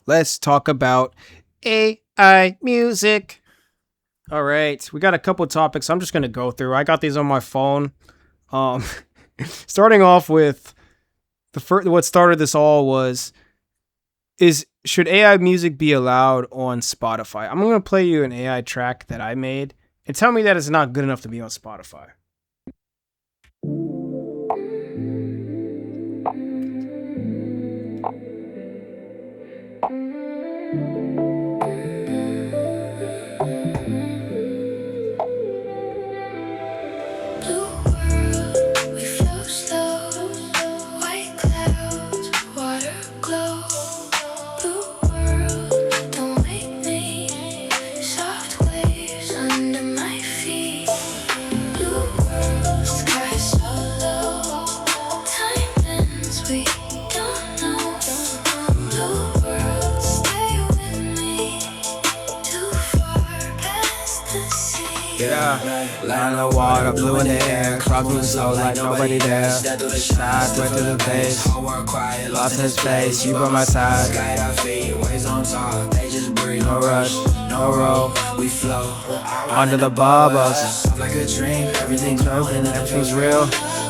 let's talk about AI music. All right, we got a couple topics. I'm just gonna go through. I got these on my phone. Um, starting off with the first, what started this all was is should AI music be allowed on Spotify? I'm gonna play you an AI track that I made and tell me that it's not good enough to be on Spotify. Blue world, we flow slow. White clouds, water glow. Blue world, don't wake me. Soft waves under my feet. Blue world, sky so low. Time bends, we don't know. Blue world, stay with me. Too far past the sea. Yeah, line of water, blue in the air, crowd moving slow like nobody there. Side went to the base, lost in space, you by my side. Guide our feet, waves on top, they just breathe. No rush, no roll, We flow under the bubbles. soft like a dream, everything's moving, Everything's real.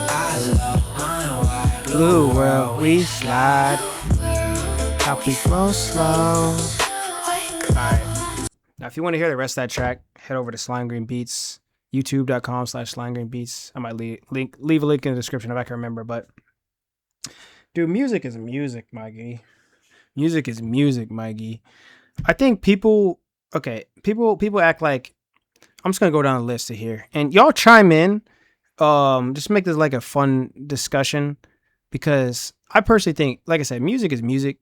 eyes low, mind wide. Blue world, we slide. How we flow slow. Alright. Now, if you want to hear the rest of that track, head over to Slime Green Beats, youtube.com/Slime Green Beats. I might leave a link in the description if I can remember. But, dude, music is music, Mikey. Music is music, Mikey. I think people act like, I'm just going to go down the list of here. And y'all chime in. Just make this like a fun discussion. Because I personally think, like I said, music is music.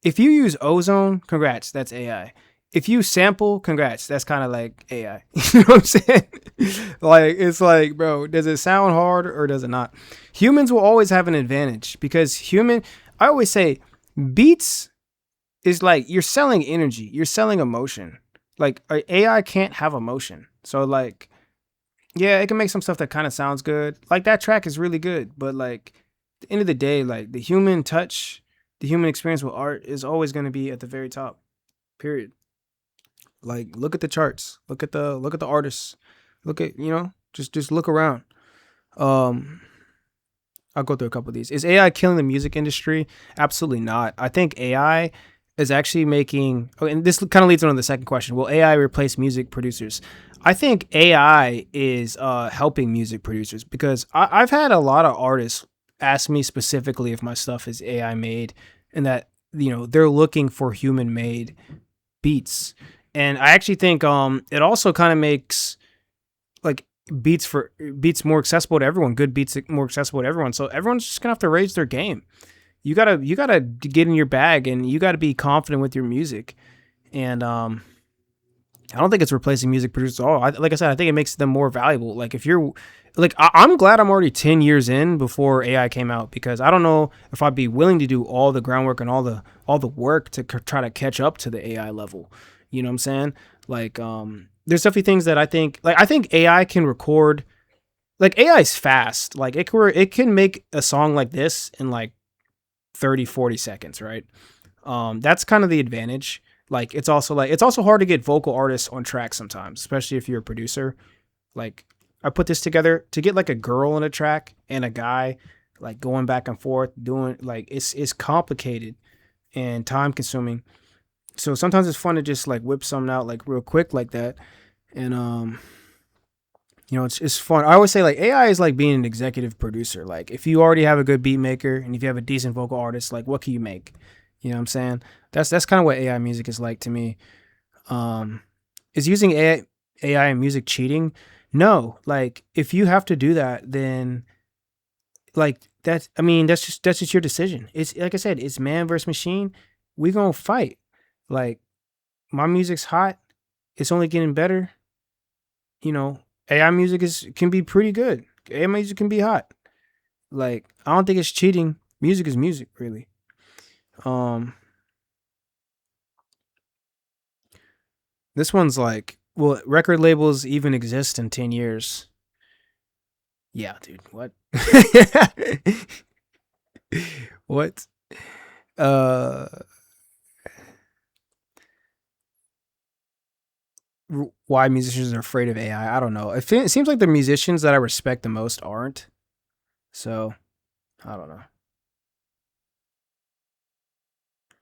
If you use Ozone, congrats, that's AI. If you sample, congrats, that's kind of like AI. You know what I'm saying? Like, it's like, bro, does it sound hard or does it not? Humans will always have an advantage because I always say, beats is like you're selling energy, you're selling emotion. Like, AI can't have emotion. So, like, yeah, it can make some stuff that kind of sounds good. Like, that track is really good, but like, at the end of the day, like, the human touch, the human experience with art is always going to be at the very top. Period. Like, look at the charts, look at the artists, look at, just look around. Um, I'll go through a couple of these. Is AI killing the music industry? Absolutely not. I think AI is actually making. Oh, and this kind of leads on to the second question. Will AI replace music producers? I think AI is helping music producers because I've had a lot of artists ask me specifically if my stuff is AI made, and that they're looking for human made beats. And I actually think it also kind of makes like beats more accessible to everyone. Good beats more accessible to everyone. So everyone's just gonna have to raise their game. You gotta get in your bag and you gotta be confident with your music. And I don't think it's replacing music producers at all. Like I said, I think it makes them more valuable. Like if you're like I'm glad I'm already 10 years in before AI came out because I don't know if I'd be willing to do all the groundwork and all the work to try to catch up to the AI level. You know what I'm saying? Like, there's definitely things that I think AI can record. Like, AI is fast. Like, it can make a song like this in like 30, 40 seconds, right? That's kind of the advantage. Like, it's also hard to get vocal artists on track sometimes, especially if you're a producer. Like, I put this together to get like a girl on a track and a guy, like going back and forth, doing like it's complicated and time consuming. So sometimes it's fun to just like whip something out like real quick like that. And it's fun. I always say like AI is like being an executive producer. Like if you already have a good beat maker and if you have a decent vocal artist, like what can you make? You know what I'm saying? That's kind of what AI music is like to me. Is using AI in music cheating? No. Like if you have to do that, then like that's just your decision. It's like I said, it's man versus machine. We gonna fight. Like my music's hot. It's only getting better. You know, AI music can be pretty good. AI music can be hot. Like I don't think it's cheating. Music is music, really. Um, this one's like, will record labels even exist in 10 years? Yeah, dude. What? What? Uh, why musicians are afraid of AI. I don't know. It seems like the musicians that I respect the most aren't. So I don't know.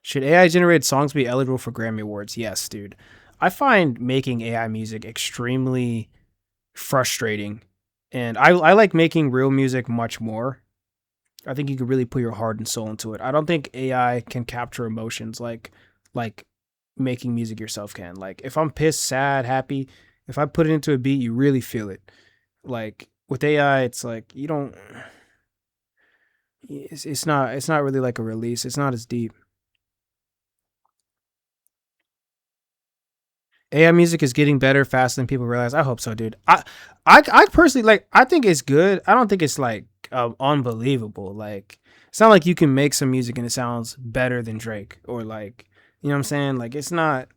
Should AI generated songs be eligible for Grammy Awards? Yes, dude. I find making AI music extremely frustrating. And I like making real music much more. I think you could really put your heart and soul into it. I don't think AI can capture emotions like making music yourself can. Like if I'm pissed, sad, happy, if I put it into a beat, you really feel it. Like with AI, it's like you don't. It's not really like a release. It's not as deep. AI music is getting better faster than people realize. I hope so, dude. I personally like. I think it's good. I don't think it's like unbelievable. Like it's not like you can make some music and it sounds better than Drake or like you know what I'm saying. Like it's not.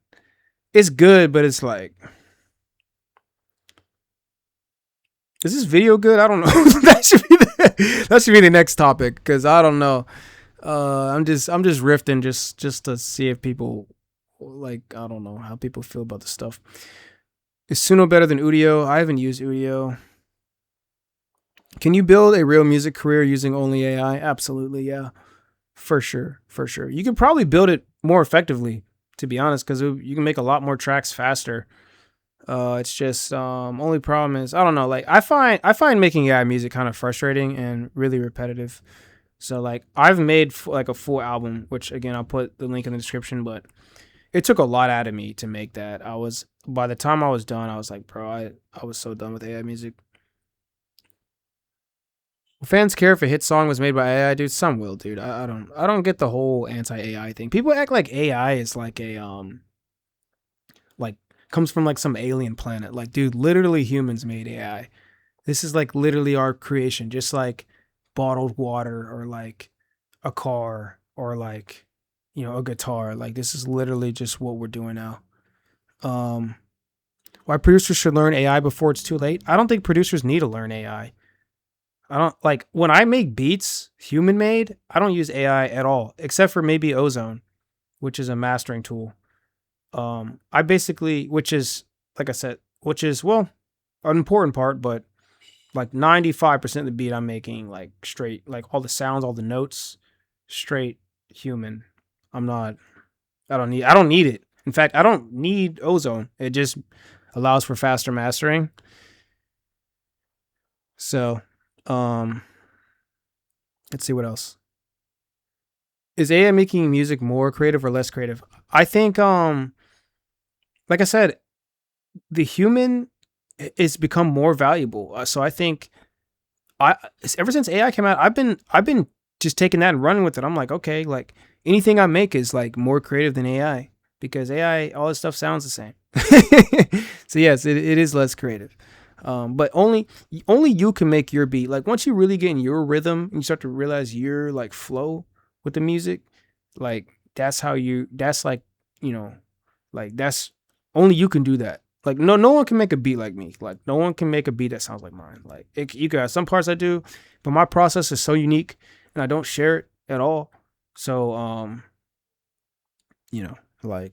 It's good, but it's like is this video good? I don't know. That should be the next topic because I don't know. I'm just riffing just to see if people like I don't know how people feel about the stuff. Is Suno better than Udio? I haven't used Udio. Can you build a real music career using only AI? Absolutely, yeah, for sure, for sure. You can probably build it more effectively, to be honest, because you can make a lot more tracks faster. It's just only problem is I don't know. Like I find making AI music kind of frustrating and really repetitive. So like I've made like a full album, which again I'll put the link in the description. But it took a lot out of me to make that. I was by the time I was done, I was like, bro, I was so done with AI music. Will fans care if a hit song was made by AI, dude? Some will, dude. I don't get the whole anti AI thing. People act like AI is like a like comes from like some alien planet. Like, dude, literally humans made AI. This is like literally our creation, just like bottled water or like a car or like a guitar. Like this is literally just what we're doing now. Um, why producers should learn AI before it's too late? I don't think producers need to learn AI. I don't like when I make beats, human made. I don't use AI at all, except for maybe Ozone, which is a mastering tool. I basically, which is like I said, which is well, an important part, but like 95% of the beat I'm making like straight, like all the sounds, all the notes, straight human. I'm not. I don't need it. In fact, I don't need Ozone. It just allows for faster mastering. So, um, let's see what else. Is AI making music more creative or less creative? I think like I said, the human is become more valuable. So I think I ever since AI came out, I've been just taking that and running with it. I'm like, okay, like anything I make is like more creative than AI because AI, all this stuff sounds the same. So yes, it is less creative. But only you can make your beat. Like once you really get in your rhythm and you start to realize your like flow with the music, like that's how you. That's like you know, like that's only you can do that. Like no one can make a beat like me. Like no one can make a beat that sounds like mine. Like you got some parts I do, but my process is so unique and I don't share it at all. So like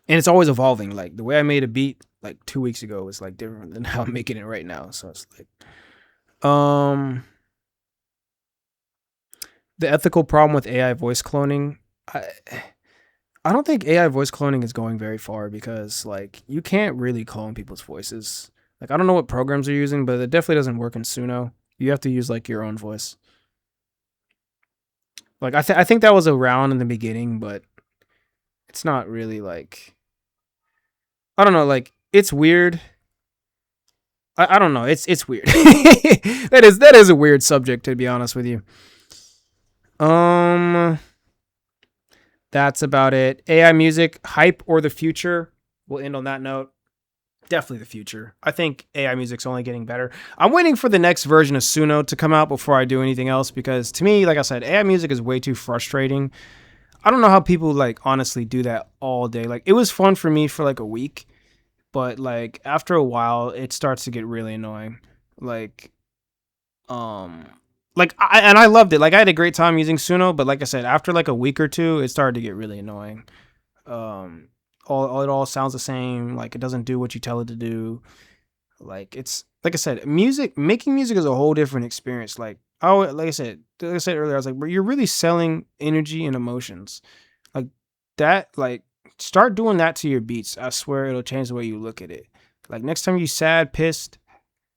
and it's always evolving. Like the way I made a beat like 2 weeks ago is like different than how I'm making it right now. So it's like the ethical problem with AI voice cloning. I I don't think AI voice cloning is going very far because like you can't really clone people's voices. Like I don't know what programs they're using, but it definitely doesn't work in Suno. You have to use like your own voice. Like I think that was around in the beginning, but it's not really like I don't know. Like it's weird. I don't know. It's weird. That is a weird subject to be honest with you. Um, that's about it. AI music hype or the future. We'll end on that note. Definitely the future. I think AI music's only getting better. I'm waiting for the next version of Suno to come out before I do anything else because to me, like I said, AI music is way too frustrating. I don't know how people like honestly do that all day. Like it was fun for me for like a week, but like after a while it starts to get really annoying. Like um I loved it. Like I had a great time using Suno, but like I said, after like a week or two, it started to get really annoying. Um it all sounds the same. Like it doesn't do what you tell it to do. Like it's like I said, making music is a whole different experience. Like I said earlier, I was like, bro, you're really selling energy and emotions. Like that, like start doing that to your beats. I swear it'll change the way you look at it. Like next time you sad, pissed,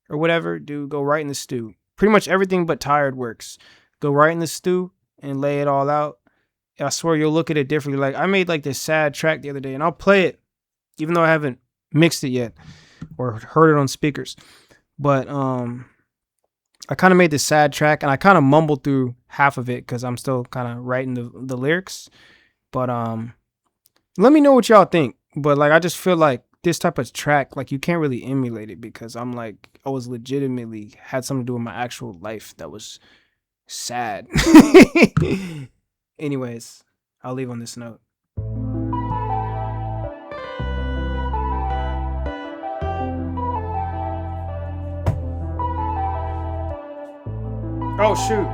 or whatever, dude, go right in the stew. Pretty much everything but tired works. Go right in the stew and lay it all out. I swear you'll look at it differently. Like I made like this sad track the other day, and I'll play it, even though I haven't mixed it yet or heard it on speakers. But I kind of made this sad track, and I kind of mumbled through half of it because I'm still kind of writing the lyrics. But let me know what y'all think. But like I just feel like this type of track, like you can't really emulate it because I'm like I was legitimately had something to do with my actual life that was sad. Anyways, I'll leave on this note. Oh shoot.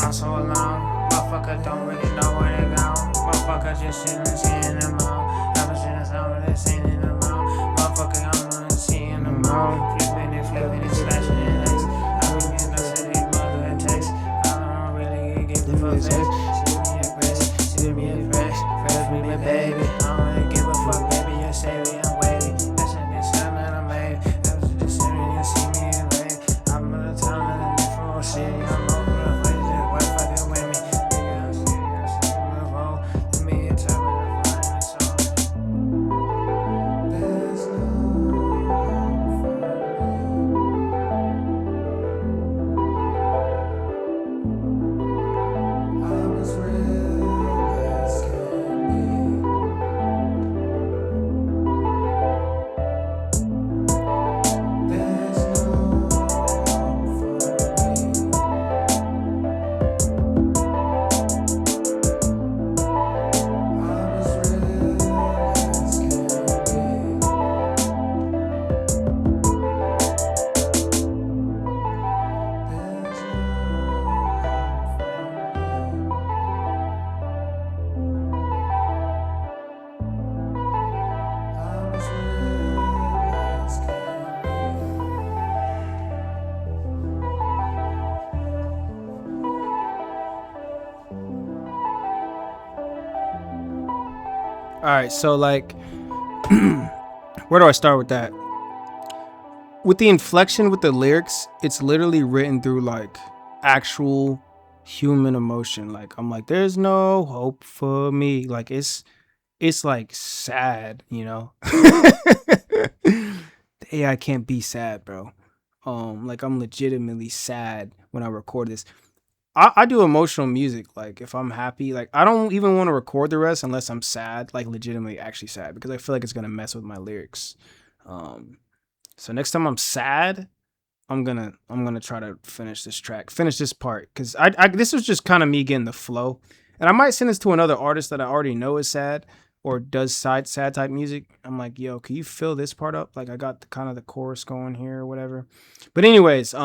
I'm so alone, motherfucker don't really know where to go. Motherfucker just sitting and seeing them all. Never seen a sound of this ain't in the mouth. Motherfucker, I'm not seeing them all. Flipping and slashing and X. I don't get no city, mother and text. I don't really give a fuck, sex. Shoot me a fresh, fresh with me, baby. I don't really give a fuck, baby. You say me, I'm waiting. That's in this sound that I made. That was just sitting and see me in late. I'm in the town in the different city. I'm over the place. All right, so like, where do I start with that? With the inflection with the lyrics, it's literally written through like actual human emotion. Like I'm like, there's no hope for me. Like it's like sad, you know. The AI can't be sad, bro. Like I'm legitimately sad when I record this. I do emotional music. Like if I'm happy, like I don't even want to record the rest unless I'm sad, like legitimately actually sad, because I feel like it's gonna mess with my lyrics. So next time I'm sad, I'm gonna try to finish this part, because I this was just kind of me getting the flow, and I might send this to another artist that I already know is sad or does sad type music. I'm like, yo, can you fill this part up? Like I got the kind of the chorus going here or whatever. But anyways,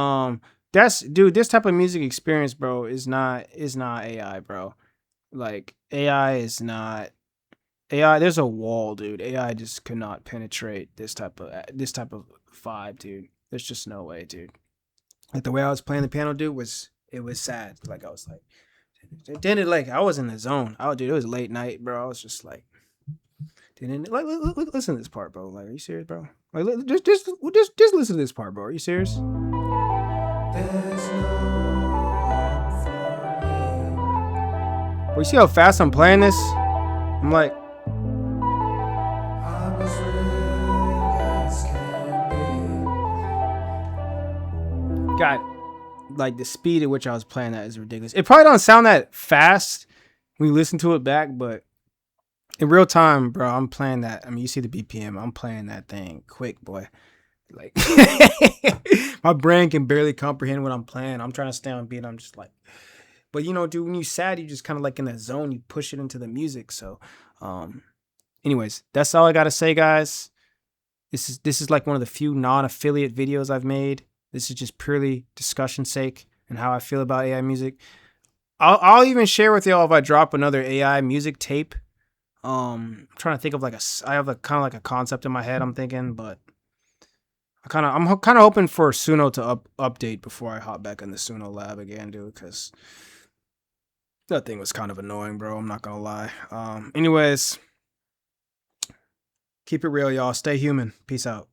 that's dude, this type of music experience, bro, is not AI, bro. Like AI is not AI. There's a wall, dude. AI just could not penetrate this type of vibe, dude. There's just no way, dude. Like the way I was playing the piano, dude, it was sad. Like I was like, then it like I was in the zone. Oh, dude, it was late night, bro. I was just like, didn't like listen to this part, bro. Like, are you serious, bro? Like, just listen to this part, bro. Are you serious? Bro, you see how fast I'm playing this? I'm like, God, like the speed at which I was playing that is ridiculous. It probably don't sound that fast when you listen to it back, but in real time, bro, I'm playing that. I mean, you see the BPM. I'm playing that thing quick, boy. Like my brain can barely comprehend what I'm playing. I'm trying to stay on beat. I'm just like, but you know, dude, when you sad, you just kind of like in that zone. You push it into the music. So, anyways, that's all I gotta say, guys. This is like one of the few non-affiliate videos I've made. This is just purely discussion sake and how I feel about AI music. I'll even share with y'all if I drop another AI music tape. I'm trying to think of I have a kind of like a concept in my head I'm thinking, but I'm kind of hoping for Suno to update before I hop back in the Suno lab again, dude, because that thing was kind of annoying, bro. I'm not gonna lie. Anyways, keep it real, y'all. Stay human. Peace out.